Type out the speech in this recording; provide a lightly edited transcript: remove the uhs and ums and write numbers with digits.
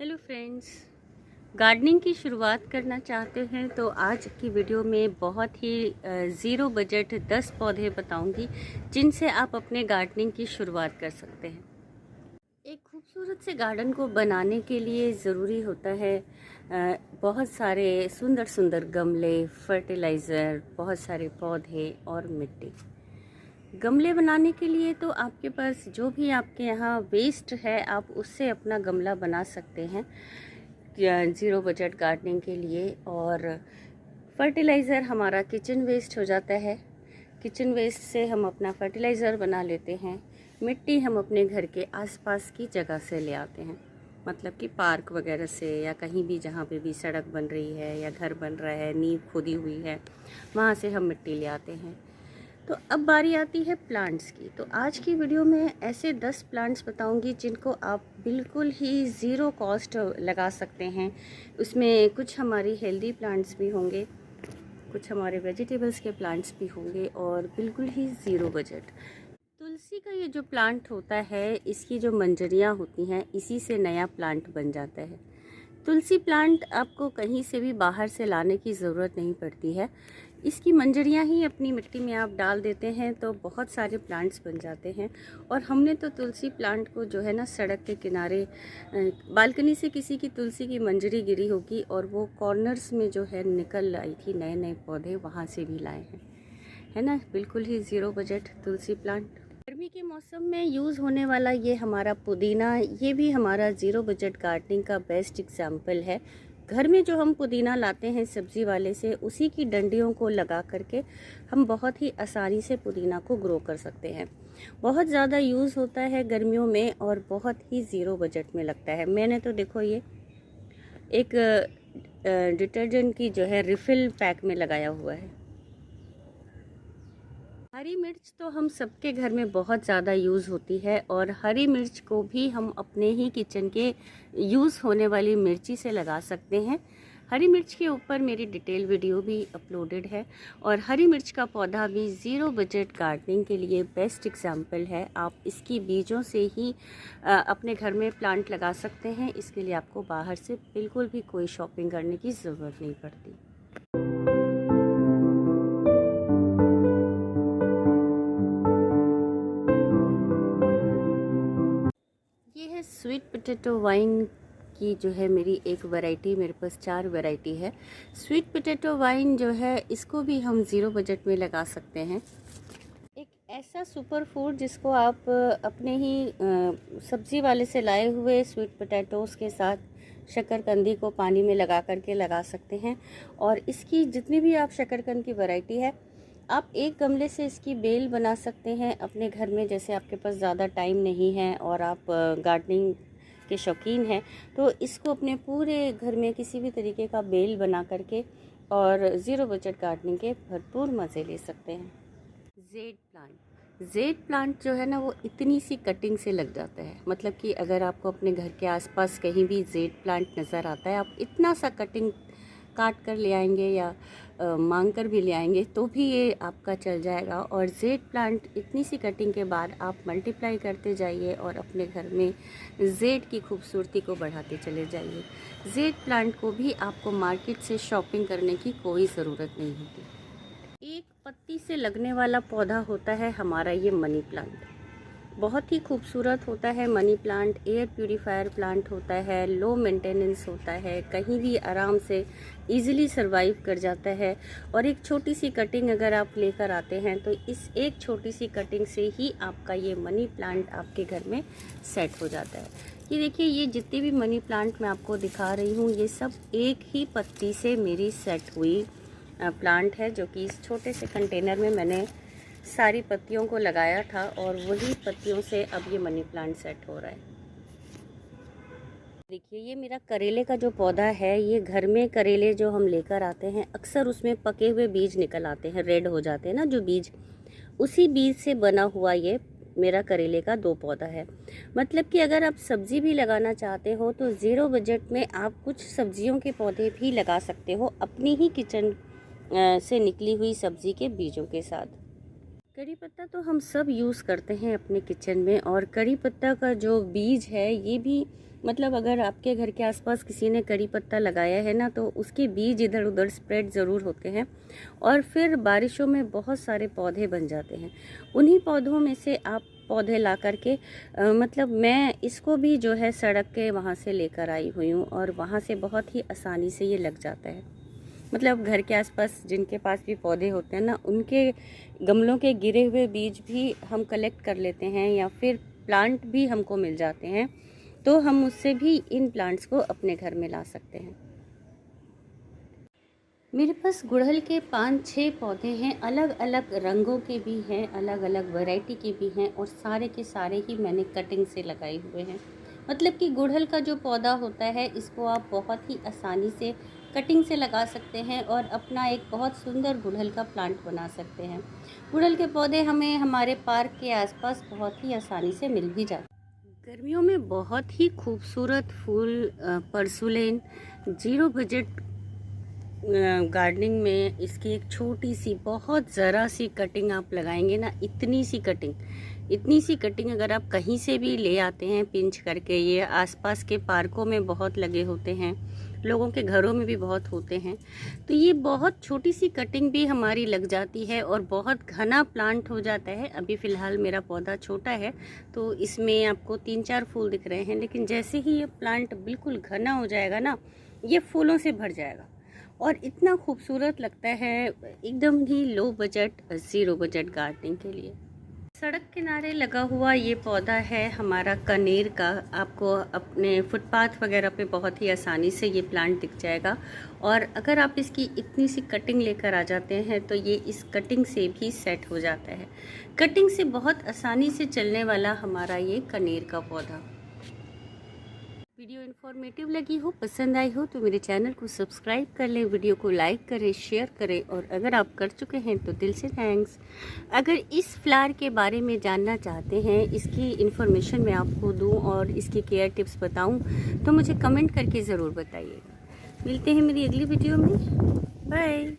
Hello friends, gardening की शुरुआत करना चाहते हैं तो आज की वीडियो में बहुत ही ज़ीरो बजट 10 पौधे बताऊंगी जिनसे आप अपने गार्डनिंग की शुरुआत कर सकते हैं। एक खूबसूरत से गार्डन को बनाने के लिए ज़रूरी होता है बहुत सारे सुंदर सुंदर गमले, फर्टिलाइज़र, बहुत सारे पौधे और मिट्टी। गमले बनाने के लिए तो आपके पास जो भी आपके यहाँ वेस्ट है आप उससे अपना गमला बना सकते हैं ज़ीरो बजट गार्डनिंग के लिए। और फर्टिलाइज़र हमारा किचन वेस्ट हो जाता है, किचन वेस्ट से हम अपना फर्टिलाइज़र बना लेते हैं। मिट्टी हम अपने घर के आसपास की जगह से ले आते हैं, मतलब कि पार्क वगैरह से या कहीं भी जहाँ पे भी सड़क बन रही है या घर बन रहा है, नींव खोदी हुई है, वहाँ से हम मिट्टी ले आते हैं। तो अब बारी आती है प्लांट्स की। तो आज की वीडियो में ऐसे 10 प्लांट्स बताऊंगी जिनको आप बिल्कुल ही ज़ीरो कॉस्ट लगा सकते हैं। उसमें कुछ हमारी हेल्दी प्लांट्स भी होंगे, कुछ हमारे वेजिटेबल्स के प्लांट्स भी होंगे और बिल्कुल ही ज़ीरो बजट। तुलसी का ये जो प्लांट होता है, इसकी जो मंजरियाँ होती हैं, इसी से नया प्लांट बन जाता है। तुलसी प्लांट आपको कहीं से भी बाहर से लाने की ज़रूरत नहीं पड़ती है, इसकी मंजरियाँ ही अपनी मिट्टी में आप डाल देते हैं तो बहुत सारे प्लांट्स बन जाते हैं। और हमने तो तुलसी प्लांट को जो है ना, सड़क के किनारे बालकनी से किसी की तुलसी की मंजरी गिरी होगी और वो कॉर्नर्स में जो है निकल आई थी, नए नए पौधे वहाँ से भी लाए हैं, है ना। बिल्कुल ही ज़ीरो बजट तुलसी प्लांट। गर्मी के मौसम में यूज़ होने वाला ये हमारा पुदीना, ये भी हमारा ज़ीरो बजट गार्डनिंग का बेस्ट एग्जाम्पल है। घर में जो हम पुदीना लाते हैं सब्ज़ी वाले से, उसी की डंडियों को लगा करके हम बहुत ही आसानी से पुदीना को ग्रो कर सकते हैं। बहुत ज़्यादा यूज़ होता है गर्मियों में और बहुत ही ज़ीरो बजट में लगता है। मैंने तो देखो ये एक डिटर्जेंट की जो है रिफ़िल पैक में लगाया हुआ है। हरी मिर्च तो हम सबके घर में बहुत ज़्यादा यूज़ होती है और हरी मिर्च को भी हम अपने ही किचन के यूज़ होने वाली मिर्ची से लगा सकते हैं। हरी मिर्च के ऊपर मेरी डिटेल वीडियो भी अपलोडेड है और हरी मिर्च का पौधा भी ज़ीरो बजट गार्डनिंग के लिए बेस्ट एग्जाम्पल है। आप इसकी बीजों से ही अपने घर में प्लांट लगा सकते हैं। इसके लिए आपको बाहर से बिल्कुल भी कोई शॉपिंग करने की ज़रूरत नहीं पड़ती। ये है स्वीट पोटैटो वाइन की जो है मेरी एक वैरायटी, मेरे पास 4 वैरायटी है। स्वीट पोटैटो वाइन जो है, इसको भी हम ज़ीरो बजट में लगा सकते हैं। एक ऐसा सुपर फूड जिसको आप अपने ही सब्ज़ी वाले से लाए हुए स्वीट पोटैटोज़ के साथ शकरकंदी को पानी में लगा करके लगा सकते हैं। और इसकी जितनी भी आप शकरकंद की वैरायटी है, आप एक गमले से इसकी बेल बना सकते हैं अपने घर में। जैसे आपके पास ज़्यादा टाइम नहीं है और आप गार्डनिंग के शौकीन हैं, तो इसको अपने पूरे घर में किसी भी तरीके का बेल बना करके और ज़ीरो बजट गार्डनिंग के भरपूर मज़े ले सकते हैं। जेड प्लांट जो है ना, वो इतनी सी कटिंग से लग जाता है। मतलब कि अगर आपको अपने घर के आसपास कहीं भी जेड प्लांट नज़र आता है, आप इतना सा कटिंग काट कर ले आएंगे या मांग कर भी ले आएंगे तो भी ये आपका चल जाएगा। और जेड प्लांट इतनी सी कटिंग के बाद आप मल्टीप्लाई करते जाइए और अपने घर में जेड की खूबसूरती को बढ़ाते चले जाइए। जेड प्लांट को भी आपको मार्केट से शॉपिंग करने की कोई ज़रूरत नहीं होती। एक पत्ती से लगने वाला पौधा होता है हमारा ये मनी प्लांट। बहुत ही खूबसूरत होता है money plant. Air purifier plant होता है, लो मेंटेनेंस होता है, कहीं भी आराम से इजीली सरवाइव कर जाता है। और एक छोटी सी कटिंग अगर आप लेकर आते हैं तो इस एक छोटी सी कटिंग से ही आपका ये मनी प्लांट आपके घर में सेट हो जाता है। ये देखिए, ये जितनी भी मनी प्लांट मैं आपको दिखा रही हूँ, ये सब एक ही पत्ती से मेरी सेट हुई प्लांट है, जो कि इस छोटे से कंटेनर में मैंने सारी पत्तियों को लगाया था और वही पत्तियों से अब ये मनी प्लांट सेट हो रहा है। देखिए, ये मेरा करेले का जो पौधा है, ये घर में करेले जो हम लेकर आते हैं, अक्सर उसमें पके हुए बीज निकल आते हैं, रेड हो जाते हैं ना जो बीज, उसी बीज से बना हुआ ये मेरा करेले का 2 पौधा है। मतलब कि अगर आप सब्ज़ी भी लगाना चाहते हो तो ज़ीरो बजट में आप कुछ सब्जियों के पौधे भी लगा सकते हो अपनी ही किचन से निकली हुई सब्ज़ी के बीजों के साथ। करी पत्ता तो हम सब यूज़ करते हैं अपने किचन में, और करी पत्ता का जो बीज है ये भी मतलब अगर आपके घर के आसपास किसी ने करी पत्ता लगाया है ना, तो उसके बीज इधर उधर स्प्रेड ज़रूर होते हैं और फिर बारिशों में बहुत सारे पौधे बन जाते हैं। उन्हीं पौधों में से आप पौधे ला करके मतलब मैं इसको भी जो है सड़क के वहाँ से लेकर आई हुई हूँ, और वहाँ से बहुत ही आसानी से ये लग जाता है। मतलब घर के आसपास जिनके पास भी पौधे होते हैं ना, उनके गमलों के गिरे हुए बीज भी हम कलेक्ट कर लेते हैं, या फिर प्लांट भी हमको मिल जाते हैं, तो हम उससे भी इन प्लांट्स को अपने घर में ला सकते हैं। मेरे पास गुड़हल के 5-6 पौधे हैं, अलग अलग रंगों के भी हैं, अलग अलग वैरायटी के भी हैं, और सारे के सारे ही मैंने कटिंग से लगाए हुए हैं। मतलब कि गुड़हल का जो पौधा होता है इसको आप बहुत ही आसानी से कटिंग से लगा सकते हैं और अपना एक बहुत सुंदर गुड़हल का प्लांट बना सकते हैं। गुड़हल के पौधे हमें हमारे पार्क के आसपास बहुत ही आसानी से मिल भी जाते हैं। गर्मियों में बहुत ही खूबसूरत फूल परसुलेन, जीरो बजट गार्डनिंग में इसकी एक छोटी सी बहुत ज़रा सी कटिंग आप लगाएंगे ना, इतनी सी कटिंग अगर आप कहीं से भी ले आते हैं पिंच करके, ये आसपास के पार्कों में बहुत लगे होते हैं, लोगों के घरों में भी बहुत होते हैं, तो ये बहुत छोटी सी कटिंग भी हमारी लग जाती है और बहुत घना प्लांट हो जाता है। अभी फ़िलहाल मेरा पौधा छोटा है तो इसमें आपको 3-4 फूल दिख रहे हैं, लेकिन जैसे ही ये प्लांट बिल्कुल घना हो जाएगा ना, ये फूलों से भर जाएगा और इतना खूबसूरत लगता है, एकदम ही low budget, zero budget gardening के लिए। सड़क किनारे लगा हुआ ये पौधा है हमारा कनेर का। आपको अपने फुटपाथ वगैरह पे बहुत ही आसानी से ये प्लांट दिख जाएगा, और अगर आप इसकी इतनी सी कटिंग लेकर आ जाते हैं तो ये इस कटिंग से भी सेट हो जाता है। कटिंग से बहुत आसानी से चलने वाला हमारा ये कनेर का पौधा। वीडियो इन्फॉर्मेटिव लगी हो, पसंद आई हो तो मेरे चैनल को सब्सक्राइब कर लें, वीडियो को लाइक करें, शेयर करें, और अगर आप कर चुके हैं तो दिल से थैंक्स। अगर इस फ्लावर के बारे में जानना चाहते हैं, इसकी इन्फॉर्मेशन मैं आपको दूं और इसकी केयर टिप्स बताऊं, तो मुझे कमेंट करके ज़रूर बताइएगा। मिलते हैं मेरी अगली वीडियो में। बाय।